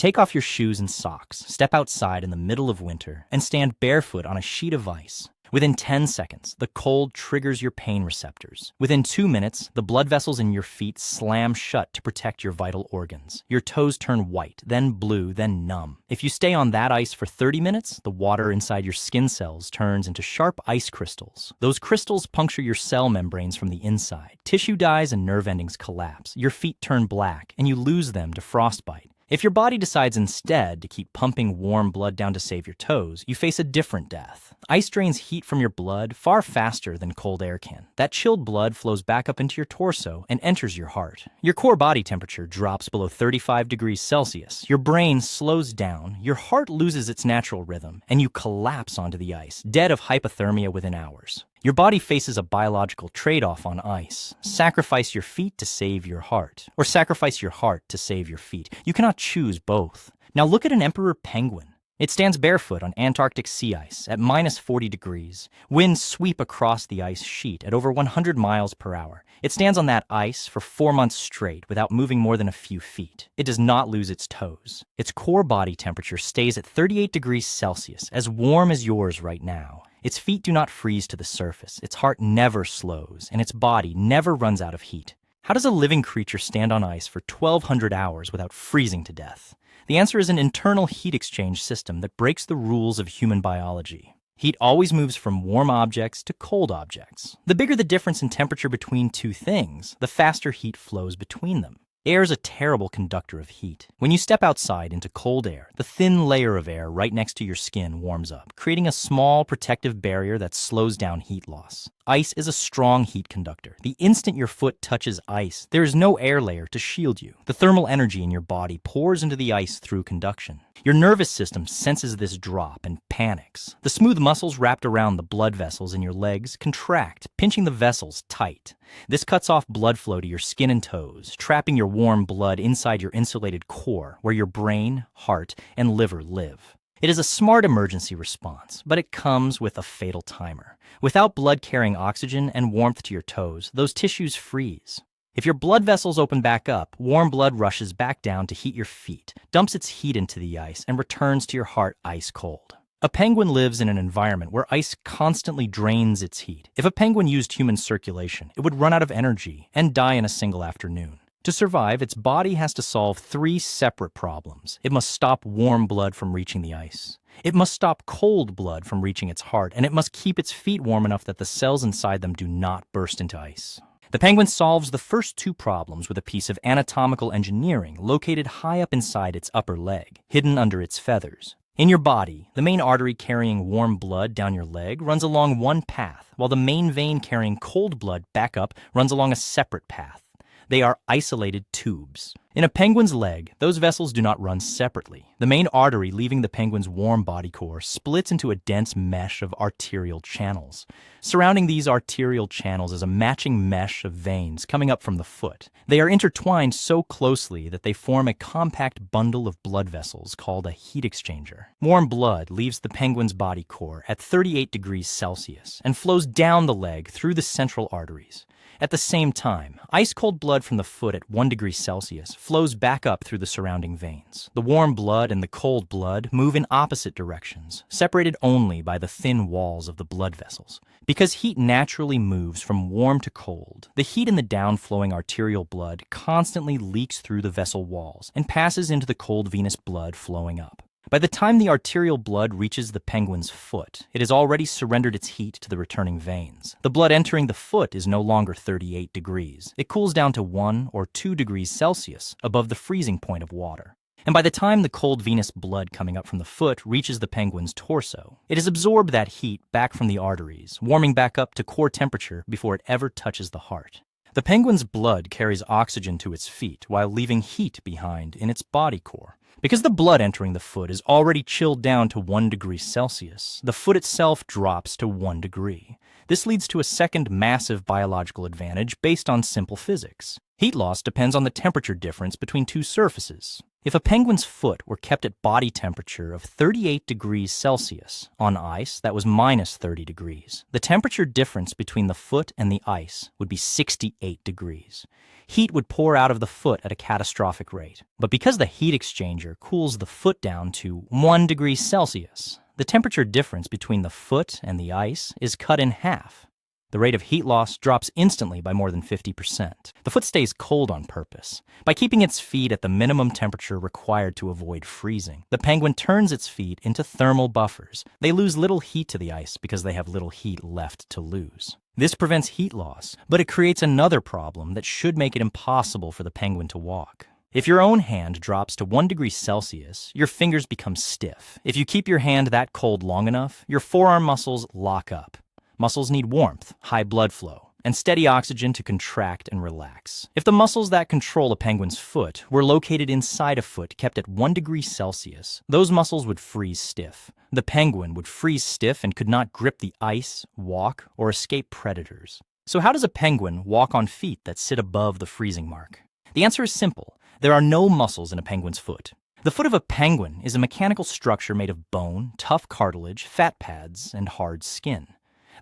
Take off your shoes and socks, step outside in the middle of winter, and stand barefoot on a sheet of ice. Within 10 seconds, the cold triggers your pain receptors. Within 2 minutes, the blood vessels in your feet slam shut to protect your vital organs. Your toes turn white, then blue, then numb. If you stay on that ice for 30 minutes, the water inside your skin cells turns into sharp ice crystals. Those crystals puncture your cell membranes from the inside. Tissue dies and nerve endings collapse. Your feet turn black, and you lose them to frostbite. If your body decides instead to keep pumping warm blood down to save your toes, you face a different death. Ice drains heat from your blood far faster than cold air can. That chilled blood flows back up into your torso and enters your heart. Your core body temperature drops below 35 degrees Celsius. Your brain slows down, your heart loses its natural rhythm, and you collapse onto the ice, dead of hypothermia within hours. Your body faces a biological trade-off on ice. Sacrifice your feet to save your heart, or sacrifice your heart to save your feet. You cannot choose both. Now look at an emperor penguin. It stands barefoot on Antarctic sea ice at minus 40 degrees. Winds sweep across the ice sheet at over 100 miles per hour. It stands on that ice for 4 months straight without moving more than a few feet. It does not lose its toes. Its core body temperature stays at 38 degrees Celsius, as warm as yours right now. Its feet do not freeze to the surface, its heart never slows, and its body never runs out of heat. How does a living creature stand on ice for 1,200 hours without freezing to death? The answer is an internal heat exchange system that breaks the rules of human biology. Heat always moves from warm objects to cold objects. The bigger the difference in temperature between two things, the faster heat flows between them. Air is a terrible conductor of heat. When you step outside into cold air, the thin layer of air right next to your skin warms up, creating a small protective barrier that slows down heat loss. Ice is a strong heat conductor. The instant your foot touches ice, there is no air layer to shield you. The thermal energy in your body pours into the ice through conduction. Your nervous system senses this drop and panics. The smooth muscles wrapped around the blood vessels in your legs contract, pinching the vessels tight. This cuts off blood flow to your skin and toes, trapping your warm blood inside your insulated core, where your brain, heart, and liver live. It is a smart emergency response, but it comes with a fatal timer. Without blood carrying oxygen and warmth to your toes, those tissues freeze. If your blood vessels open back up, warm blood rushes back down to heat your feet, dumps its heat into the ice, and returns to your heart ice cold. A penguin lives in an environment where ice constantly drains its heat. If a penguin used human circulation, it would run out of energy and die in a single afternoon. To survive, its body has to solve 3 separate problems. It must stop warm blood from reaching the ice. It must stop cold blood from reaching its heart, and it must keep its feet warm enough that the cells inside them do not burst into ice. The penguin solves the first 2 problems with a piece of anatomical engineering located high up inside its upper leg, hidden under its feathers. In your body, the main artery carrying warm blood down your leg runs along one path, while the main vein carrying cold blood back up runs along a separate path. They are isolated tubes. In a penguin's leg, those vessels do not run separately. The main artery leaving the penguin's warm body core splits into a dense mesh of arterial channels. Surrounding these arterial channels is a matching mesh of veins coming up from the foot. They are intertwined so closely that they form a compact bundle of blood vessels called a heat exchanger. Warm blood leaves the penguin's body core at 38 degrees Celsius and flows down the leg through the central arteries. At the same time, ice-cold blood from the foot at 1 degree Celsius flows back up through the surrounding veins. The warm blood and the cold blood move in opposite directions, separated only by the thin walls of the blood vessels. Because heat naturally moves from warm to cold, the heat in the down-flowing arterial blood constantly leaks through the vessel walls and passes into the cold venous blood flowing up. By the time the arterial blood reaches the penguin's foot, it has already surrendered its heat to the returning veins. The blood entering the foot is no longer 38 degrees. It cools down to 1 or 2 degrees Celsius above the freezing point of water. And by the time the cold venous blood coming up from the foot reaches the penguin's torso, it has absorbed that heat back from the arteries, warming back up to core temperature before it ever touches the heart. The penguin's blood carries oxygen to its feet while leaving heat behind in its body core. Because the blood entering the foot is already chilled down to 1 degree Celsius, the foot itself drops to 1 degree. This leads to a second massive biological advantage based on simple physics. Heat loss depends on the temperature difference between 2 surfaces. If a penguin's foot were kept at body temperature of 38 degrees Celsius on ice that was minus 30 degrees, the temperature difference between the foot and the ice would be 68 degrees. Heat would pour out of the foot at a catastrophic rate. But because the heat exchanger cools the foot down to 1 degree Celsius, the temperature difference between the foot and the ice is cut in half. The rate of heat loss drops instantly by more than 50%. The foot stays cold on purpose. By keeping its feet at the minimum temperature required to avoid freezing, the penguin turns its feet into thermal buffers. They lose little heat to the ice because they have little heat left to lose. This prevents heat loss, but it creates another problem that should make it impossible for the penguin to walk. If your own hand drops to 1 degree Celsius, your fingers become stiff. If you keep your hand that cold long enough, your forearm muscles lock up. Muscles need warmth, high blood flow, and steady oxygen to contract and relax. If the muscles that control a penguin's foot were located inside a foot kept at 1 degree Celsius, those muscles would freeze stiff. The penguin would freeze stiff and could not grip the ice, walk, or escape predators. So how does a penguin walk on feet that sit above the freezing mark? The answer is simple. There are no muscles in a penguin's foot. The foot of a penguin is a mechanical structure made of bone, tough cartilage, fat pads, and hard skin.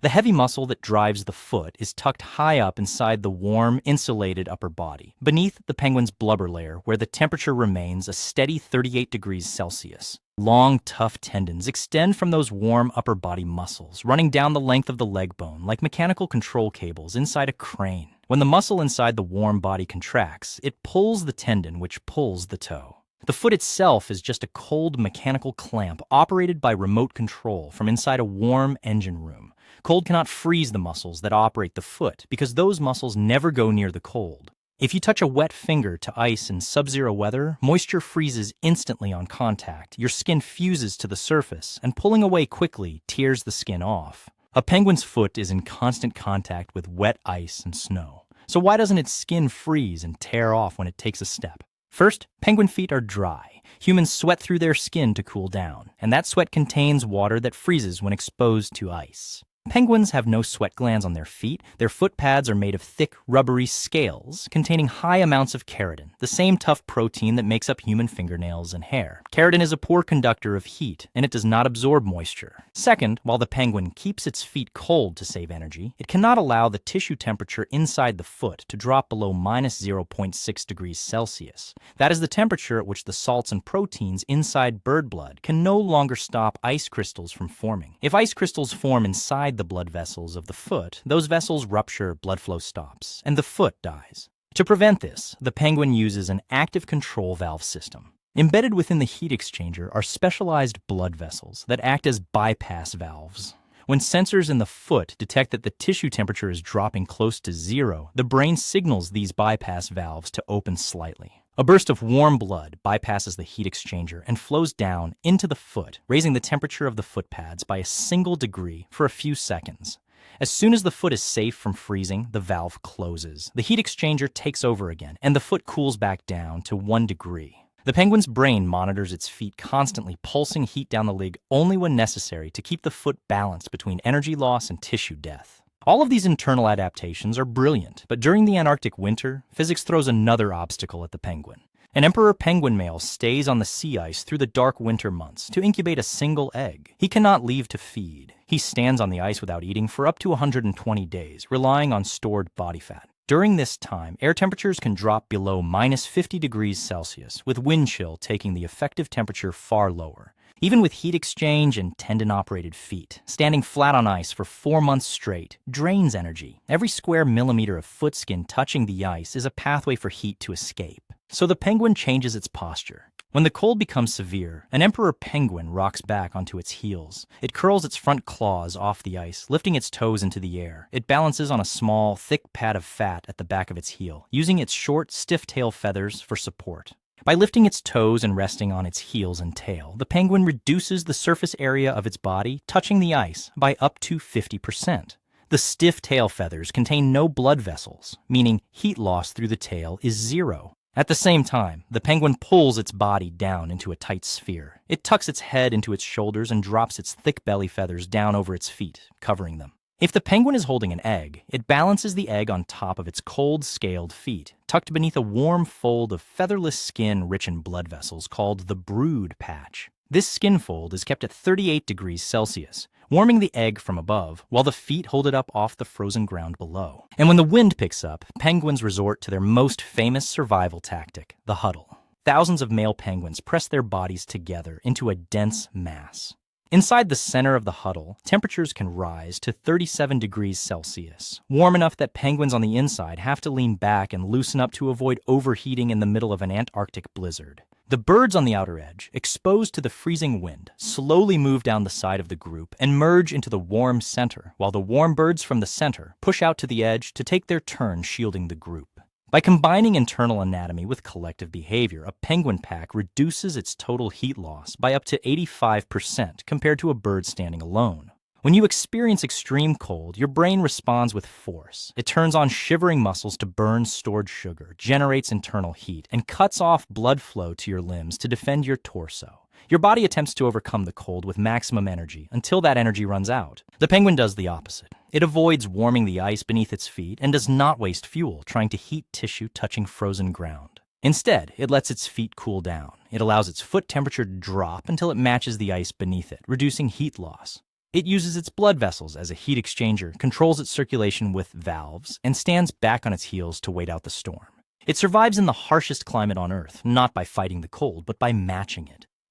The heavy muscle that drives the foot is tucked high up inside the warm, insulated upper body, beneath the penguin's blubber layer, where the temperature remains a steady 38 degrees Celsius. Long, tough tendons extend from those warm upper body muscles, running down the length of the leg bone like mechanical control cables inside a crane. When the muscle inside the warm body contracts, it pulls the tendon, which pulls the toe. The foot itself is just a cold mechanical clamp operated by remote control from inside a warm engine room. Cold cannot freeze the muscles that operate the foot because those muscles never go near the cold. If you touch a wet finger to ice in sub-zero weather, moisture freezes instantly on contact. Your skin fuses to the surface, and pulling away quickly tears the skin off. A penguin's foot is in constant contact with wet ice and snow. So why doesn't its skin freeze and tear off when it takes a step? First, penguin feet are dry. Humans sweat through their skin to cool down, and that sweat contains water that freezes when exposed to ice. Penguins have no sweat glands on their feet. Their foot pads are made of thick, rubbery scales containing high amounts of keratin, the same tough protein that makes up human fingernails and hair. Keratin is a poor conductor of heat, and it does not absorb moisture. Second, while the penguin keeps its feet cold to save energy, it cannot allow the tissue temperature inside the foot to drop below minus 0.6 degrees Celsius. That is the temperature at which the salts and proteins inside bird blood can no longer stop ice crystals from forming. If ice crystals form inside the blood vessels of the foot, those vessels rupture, blood flow stops, and the foot dies. To prevent this, the penguin uses an active control valve system. Embedded within the heat exchanger are specialized blood vessels that act as bypass valves. When sensors in the foot detect that the tissue temperature is dropping close to zero, the brain signals these bypass valves to open slightly. A burst of warm blood bypasses the heat exchanger and flows down into the foot, raising the temperature of the foot pads by a single degree for a few seconds. As soon as the foot is safe from freezing, the valve closes. The heat exchanger takes over again, and the foot cools back down to 1 degree. The penguin's brain monitors its feet constantly, pulsing heat down the leg only when necessary to keep the foot balanced between energy loss and tissue death. All of these internal adaptations are brilliant, but during the Antarctic winter, physics throws another obstacle at the penguin. An emperor penguin male stays on the sea ice through the dark winter months to incubate a single egg. He cannot leave to feed. He stands on the ice without eating for up to 120 days, relying on stored body fat. During this time, air temperatures can drop below minus 50 degrees Celsius, with wind chill taking the effective temperature far lower. Even with heat exchange and tendon-operated feet, standing flat on ice for 4 months straight drains energy. Every square millimeter of foot skin touching the ice is a pathway for heat to escape. So the penguin changes its posture. When the cold becomes severe, an emperor penguin rocks back onto its heels. It curls its front claws off the ice, lifting its toes into the air. It balances on a small, thick pad of fat at the back of its heel, using its short, stiff tail feathers for support. By lifting its toes and resting on its heels and tail, the penguin reduces the surface area of its body touching the ice by up to 50%. The stiff tail feathers contain no blood vessels, meaning heat loss through the tail is zero. At the same time, the penguin pulls its body down into a tight sphere. It tucks its head into its shoulders and drops its thick belly feathers down over its feet, covering them. If the penguin is holding an egg, it balances the egg on top of its cold, scaled feet, tucked beneath a warm fold of featherless skin rich in blood vessels called the brood patch. This skin fold is kept at 38 degrees Celsius, warming the egg from above, while the feet hold it up off the frozen ground below. And when the wind picks up, penguins resort to their most famous survival tactic, the huddle. Thousands of male penguins press their bodies together into a dense mass. Inside the center of the huddle, temperatures can rise to 37 degrees Celsius, warm enough that penguins on the inside have to lean back and loosen up to avoid overheating in the middle of an Antarctic blizzard. The birds on the outer edge, exposed to the freezing wind, slowly move down the side of the group and merge into the warm center, while the warm birds from the center push out to the edge to take their turn shielding the group. By combining internal anatomy with collective behavior, a penguin pack reduces its total heat loss by up to 85% compared to a bird standing alone. When you experience extreme cold, your brain responds with force. It turns on shivering muscles to burn stored sugar, generates internal heat, and cuts off blood flow to your limbs to defend your torso. Your body attempts to overcome the cold with maximum energy until that energy runs out. The penguin does the opposite. It avoids warming the ice beneath its feet and does not waste fuel trying to heat tissue touching frozen ground. Instead, it lets its feet cool down. It allows its foot temperature to drop until it matches the ice beneath it, reducing heat loss. It uses its blood vessels as a heat exchanger, controls its circulation with valves, and stands back on its heels to wait out the storm. It survives in the harshest climate on Earth, not by fighting the cold, but by matching it.